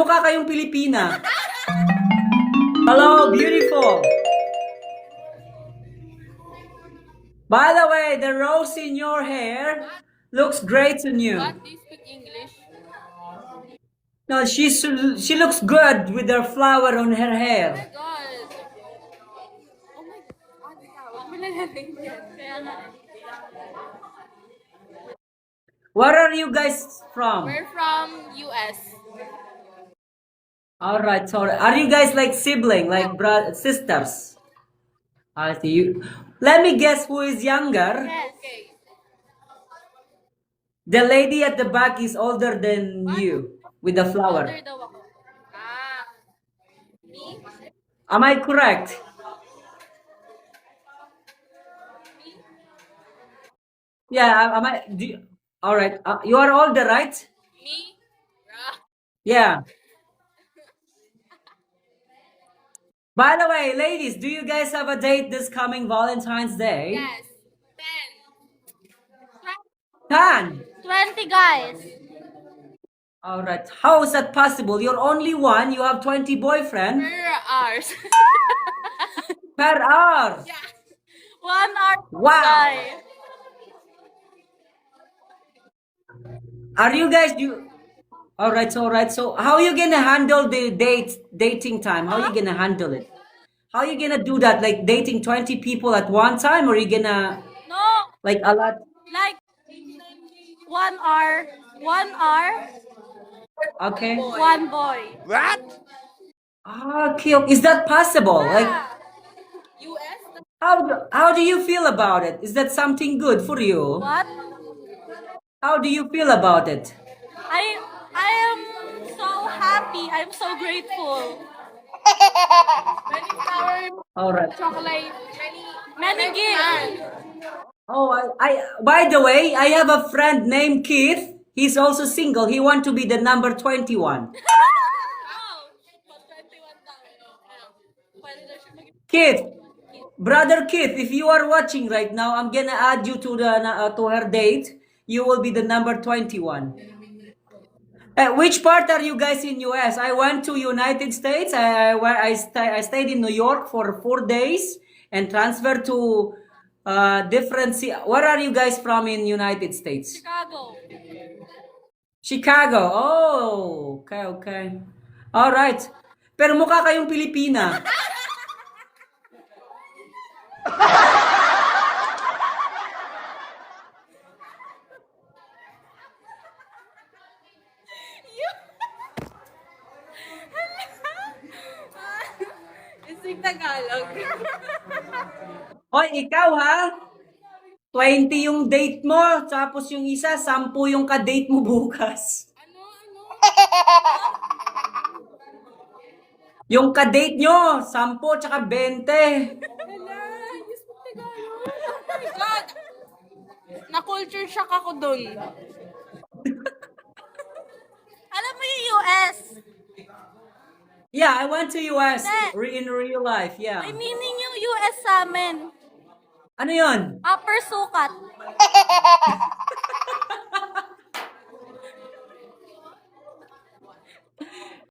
mukha kayong Pilipina. Hello, beautiful. By the way, the rose in your hair looks great on you. What? Do you speak English? No, she looks good with her flower on her Oh my hair. God. Oh my God. Huwag mo lalagay yan. Kaya nga. Where are you guys from? We're from US. All right, so are you guys like sibling, like sisters? I see you. Let me guess who is younger. Yes. Okay. The lady at the back is older than What? you with the flower. Older daw ako. Ah. Me? Am I correct? Yeah, am I? All right. You are older, right? Me? Ah. Yeah. By the way, ladies, do you guys have a date this coming Valentine's Day? Yes. 10. 20 guys. All right. How is that possible? You're only one. You have 20 boyfriends Per hours. per hour. Yeah. 1 hour. Wow. Guy. Are you guys All right, all right. So how are you gonna handle the dating time? How are you gonna handle it? How are you gonna do that? Like dating 20 people at one time, or are you gonna No. like a lot? Like 1 hour. 1 hour. Okay. 1 boy. Okay, okay. Is that possible? Like US? how do you feel about it? Is that something good for you? What? How do you feel about it? I am so happy. I'm so grateful. Many flowers, All right. chocolate, many gifts. Oh, by the way, I have a friend named Keith. He's also single. He want to be the number 21. Keith, brother Keith, if you are watching right now, I'm gonna add you to the to her date. You will be the number 21. Which part are you guys in US? I went to United States. I stayed in New York for 4 days and transferred to different. Where are you guys from in United States? Chicago. Chicago. Oh, okay, okay. All right. Pero mukha kayong Pilipina. Isig Tagalog. Hoy, ikaw ha? 20 yung date mo, tapos yung isa, 10 yung ka-date mo bukas. Ano? Yung ka-date nyo, 10 tsaka 20. Hala, isig Tagalog. Oh my God. Na-culture shock ako dun. Alam mo yung US? Yeah, I went to US Hindi. in real life, yeah. May meaning yung US sa amin. Ano yon? Upper sukat.